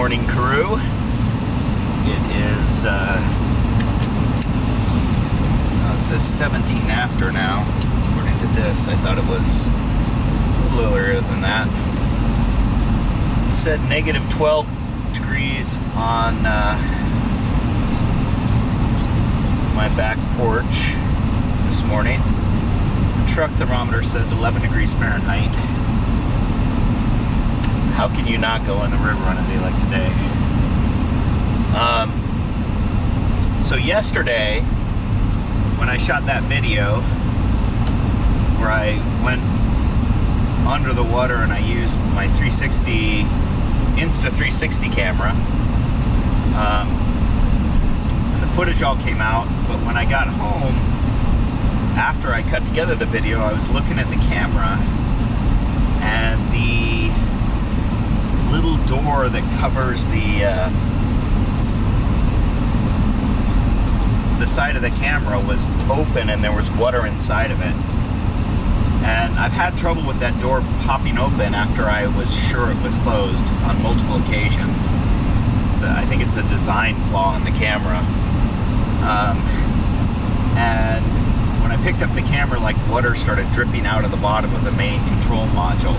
morning, crew. It is, it says 17 after now. According to this, I thought it was a little earlier than that. It said negative 12 degrees on my back porch this morning. The truck thermometer says 11 degrees Fahrenheit. How can you not go in the river on a day like today? So yesterday, when I shot that video where I went under the water and I used my 360 Insta360 camera, and the footage all came out, but when I got home, after I cut together the video, I was looking at the camera, and the little door that covers the side of the camera was open and there was water inside of it. And I've had trouble with that door popping open after I was sure it was closed on multiple occasions. I think it's a design flaw in the camera. And when I picked up the camera, like water started dripping out of the bottom of the main control module.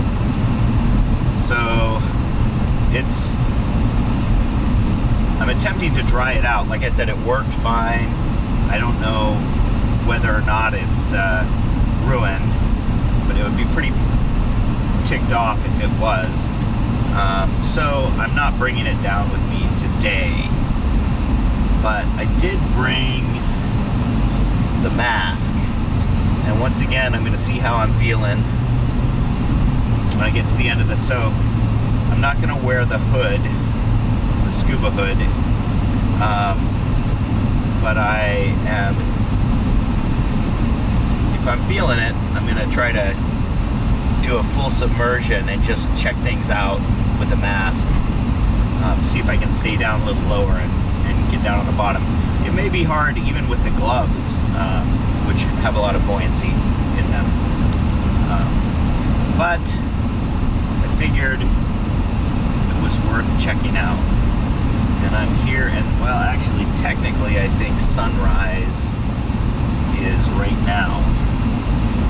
So I'm attempting to dry it out. Like I said, it worked fine. I don't know whether or not it's ruined, but it would be pretty ticked off if it was. So I'm not bringing it down with me today, but I did bring the mask, and once again I'm going to see how I'm feeling when I get to the end of the soak. I'm not going to wear the hood, the scuba hood, but I am, if I'm feeling it, I'm going to try to do a full submersion and just check things out with the mask. See if I can stay down a little lower and get down on the bottom. It may be hard even with the gloves, which have a lot of buoyancy in them. But I figured it was worth checking out. And I'm here, and well, actually, technically, I think sunrise is right now,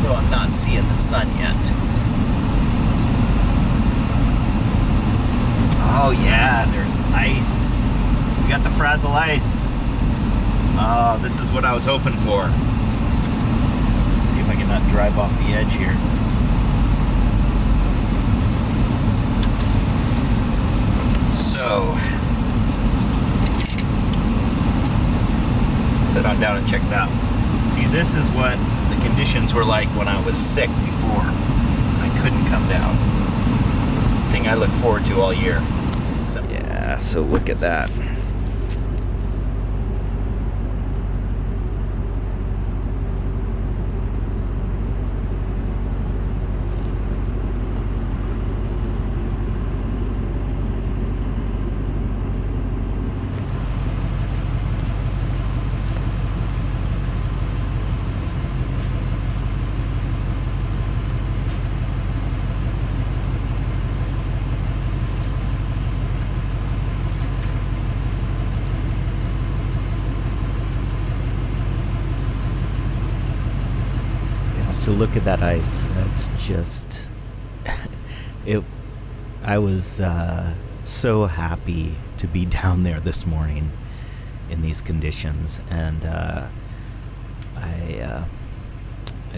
though I'm not seeing the sun yet. Oh yeah, there's ice. We got the Frazil Ice. Oh, this is what I was hoping for. See if I can not drive off the edge here. So, sit on down and check it out. See, this is what the conditions were like when I was sick before. I couldn't come down. Thing I look forward to all year. So, yeah, so look at that. So look at that ice. That's just it. I was so happy to be down there this morning in these conditions, and I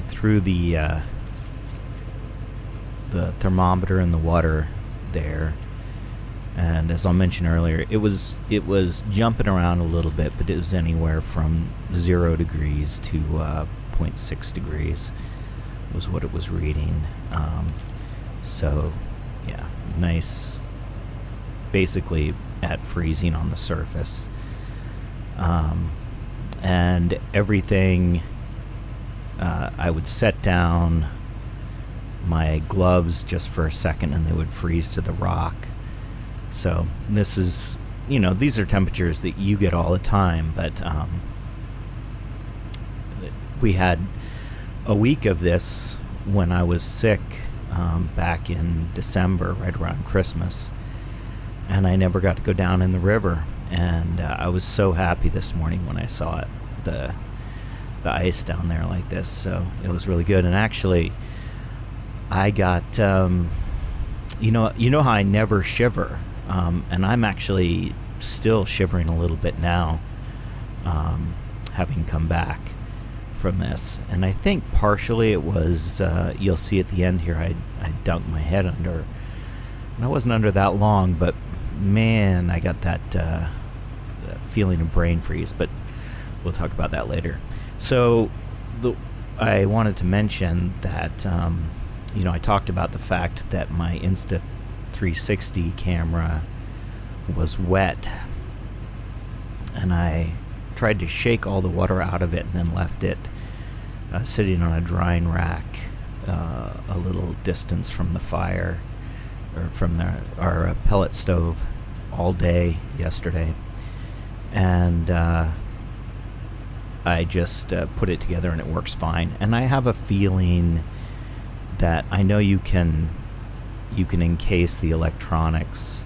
threw the thermometer in the water there, and as I mentioned earlier, it was jumping around a little bit, but it was anywhere from 0 degrees to 0.6 degrees was what it was reading. So yeah, nice, basically at freezing on the surface. And everything, I would set down my gloves just for a second and they would freeze to the rock. So this is, these are temperatures that you get all the time, but we had a week of this when I was sick back in December, right around Christmas, and I never got to go down in the river. And I was so happy this morning when I saw it, the ice down there like this. So it was really good. And actually, I got you know how I never shiver, and I'm actually still shivering a little bit now, having come back from this. And I think partially it was, you'll see at the end here, I dunked my head under, and I wasn't under that long, but man, I got that feeling of brain freeze. But we'll talk about that later. So I wanted to mention that I talked about the fact that my Insta360 camera was wet, and I tried to shake all the water out of it and then left it sitting on a drying rack a little distance from the fire, or from our pellet stove, all day yesterday. And I just put it together and it works fine. And I have a feeling that I know you can encase the electronics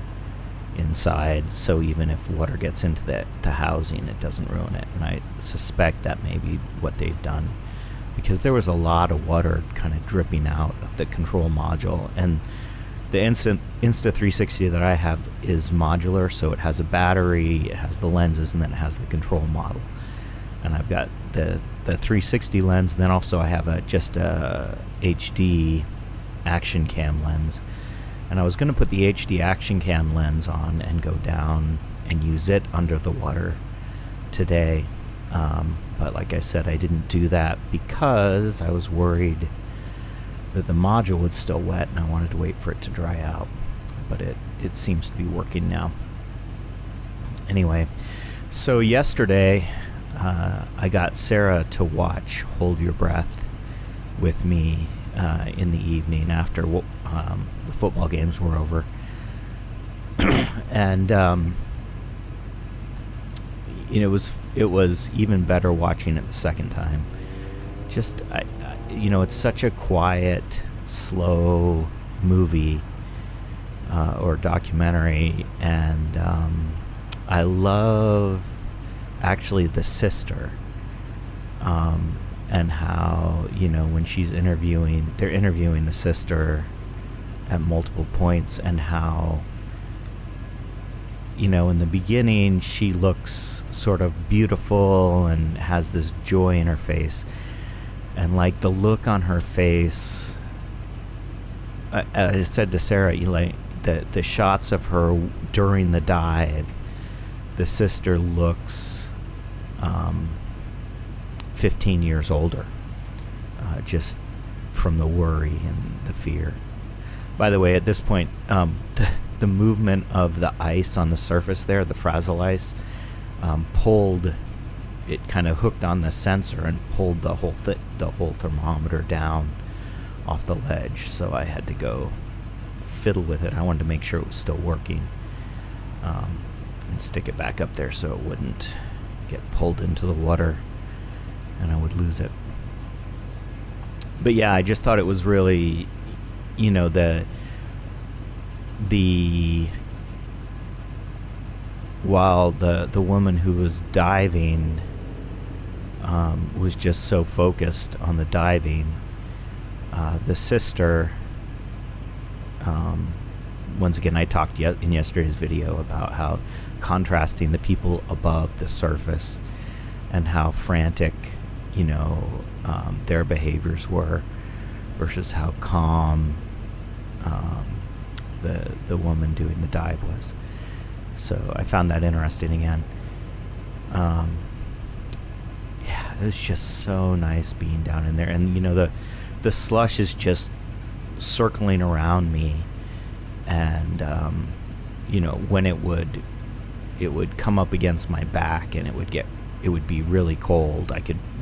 inside, so even if water gets into the housing, it doesn't ruin it. And I suspect that may be what they've done, because there was a lot of water kind of dripping out of the control module. And the Insta360 that I have is modular, so it has a battery, it has the lenses, and then it has the control model. And I've got the 360 lens, and then also I have just a HD action cam lens. And I was going to put the HD action cam lens on and go down and use it under the water today. But like I said, I didn't do that because I was worried that the module was still wet, and I wanted to wait for it to dry out. But it seems to be working now. Anyway, so yesterday I got Sarah to watch Hold Your Breath with me in the evening after the football games were over. And it was even better watching it the second time. Just it's such a quiet, slow movie or documentary, and I love actually the sister, and how when they're interviewing the sister at multiple points, and how in the beginning she looks sort of beautiful and has this joy in her face, and like the look on her face, I said to Sarah, the shots of her during the dive, the sister looks 15 years older, just from the worry and the fear. By the way, at this point, the movement of the ice on the surface there, the Frazil ice, pulled it, kind of hooked on the sensor and pulled the whole thermometer down off the ledge. So I had to go fiddle with it. I wanted to make sure it was still working, and stick it back up there so it wouldn't get pulled into the water and I would lose it. But yeah, I just thought it was really, while the woman who was diving was just so focused on the diving, the sister, once again, I talked in yesterday's video about how contrasting the people above the surface and how frantic their behaviors were versus how calm the woman doing the dive was. So I found that interesting again. Yeah, it was just so nice being down in there, and the slush is just circling around me, and when it would come up against my back, and it would be really cold.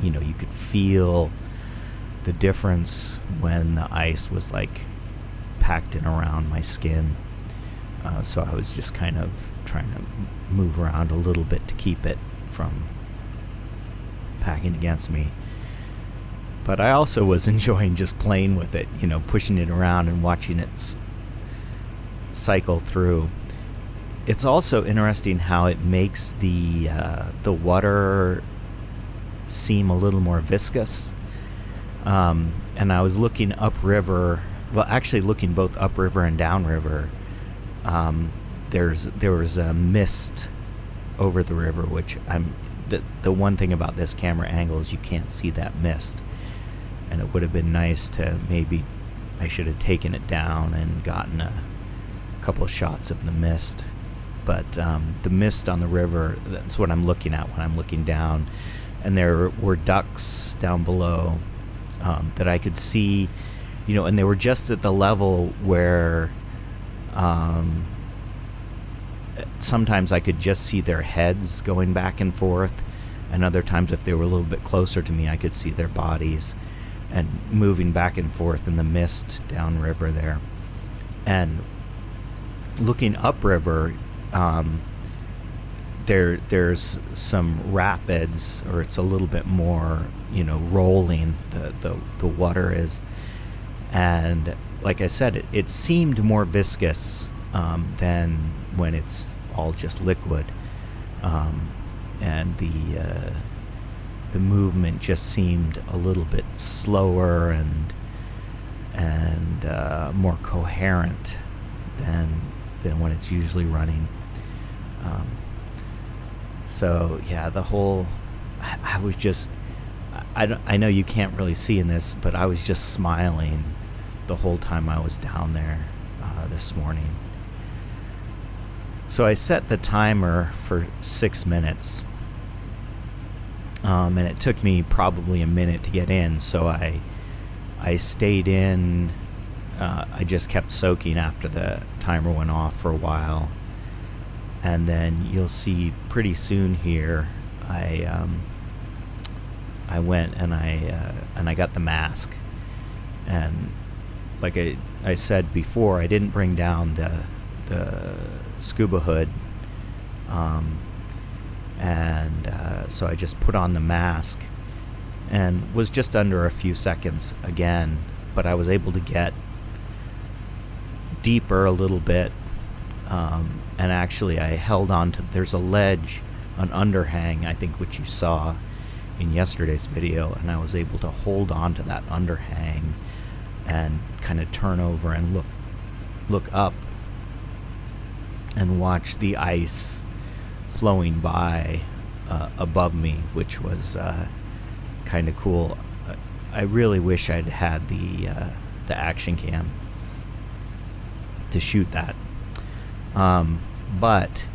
You could feel the difference when the ice was like packed in around my skin. So I was just kind of trying to move around a little bit to keep it from packing against me. But I also was enjoying just playing with it, pushing it around and watching it cycle through. it's also interesting how it makes the water seem a little more viscous. And I was looking upriver, well, actually looking both upriver and downriver. There was a mist over the river, which the one thing about this camera angle is you can't see that mist. And it would have been nice to maybe, I should have taken it down and gotten a couple of shots of the mist. But the mist on the river, that's what I'm looking at when I'm looking down. And there were ducks down below that I could see, and they were just at the level where sometimes I could just see their heads going back and forth, and other times if they were a little bit closer to me, I could see their bodies and moving back and forth in the mist downriver there. And looking upriver, there's some rapids, or it's a little bit more, rolling, the water is. And like I said, it seemed more viscous than when it's all just liquid. And the movement just seemed a little bit slower and more coherent than when it's usually running. So yeah, the whole, I was just, I know you can't really see in this, but I was just smiling the whole time I was down there this morning. So I set the timer for 6 minutes, and it took me probably a minute to get in, so I stayed in. I just kept soaking after the timer went off for a while, and then you'll see pretty soon here I went and I got the mask. And like I said before, I didn't bring down the scuba hood, and so I just put on the mask and was just under a few seconds again, but I was able to get deeper a little bit, and actually I held on to, there's a ledge, an underhang, I think, which you saw in yesterday's video, and I was able to hold on to that underhang and kind of turn over and look up and watch the ice flowing by above me, which was kind of cool. I really wish I'd had the action cam to shoot that, but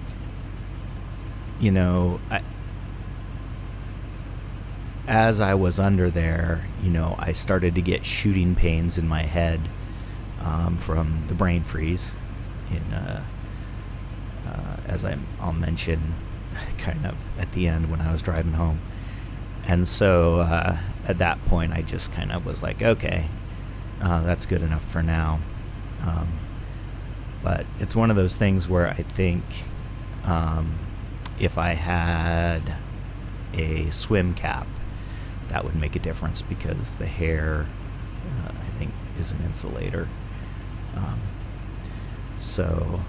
as I was under there, I started to get shooting pains in my head from the brain freeze. As I'll mention, kind of at the end when I was driving home, and so at that point, I just kind of was like, okay, that's good enough for now. But it's one of those things where I think if I had a swim cap, that would make a difference, because the hair, I think, is an insulator. So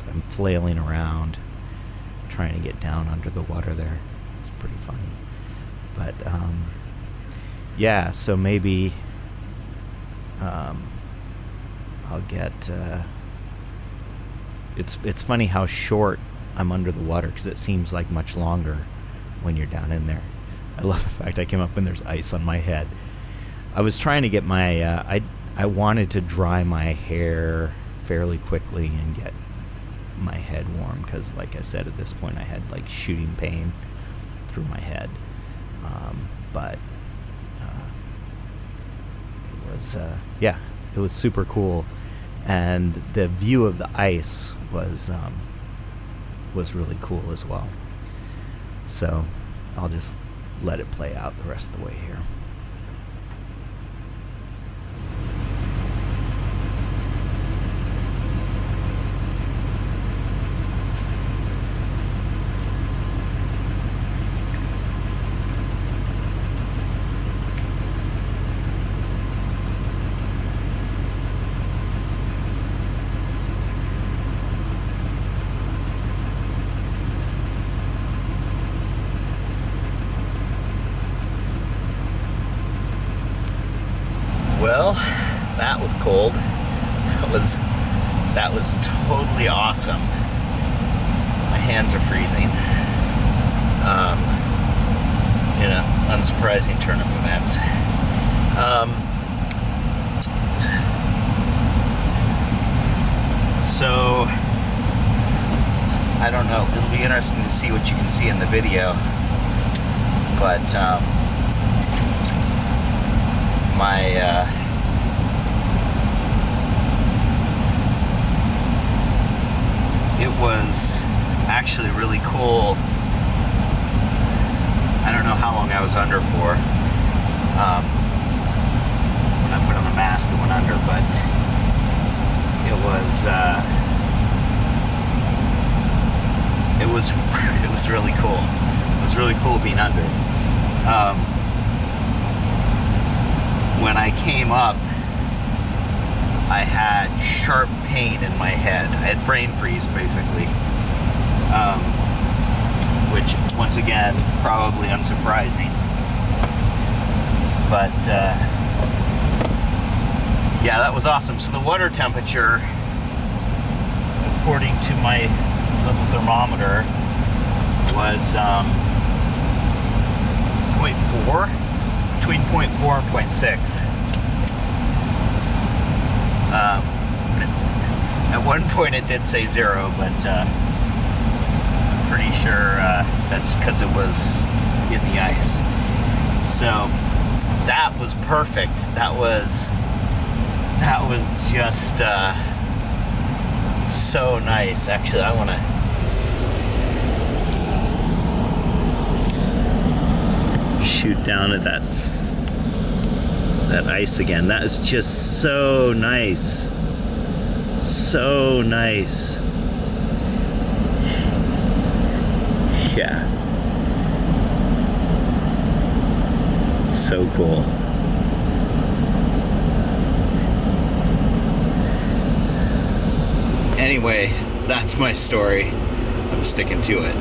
I'm flailing around trying to get down under the water there. It's pretty funny. But yeah, so maybe I'll get it's funny how short I'm under the water, because it seems like much longer when you're down in there. I love the fact I came up and there's ice on my head. I was trying to get my I wanted to dry my hair fairly quickly and get my head warm, because like I said, at this point I had like shooting pain through my head. But it was it was super cool, and the view of the ice was really cool as well. So I'll just let it play out the rest of the way here. was cold. That was totally awesome. My hands are freezing. Unsurprising turn of events. So I don't know. It'll be interesting to see what you can see in the video. But it was actually really cool. I don't know how long I was under for. When I put on the mask, it went under, but it was really cool. It was really cool being under. When I came up, I had sharp pain in my head. I had brain freeze, basically. Which, once again, probably unsurprising. But, yeah, that was awesome. So the water temperature, according to my little thermometer, was 0.4, between 0.4 and 0.6. At one point it did say 0, but I'm pretty sure that's because it was in the ice. So that was perfect. That was just so nice. Actually, I want to shoot down at that ice again. That is just so nice. So nice. Yeah. So cool. Anyway, that's my story. I'm sticking to it.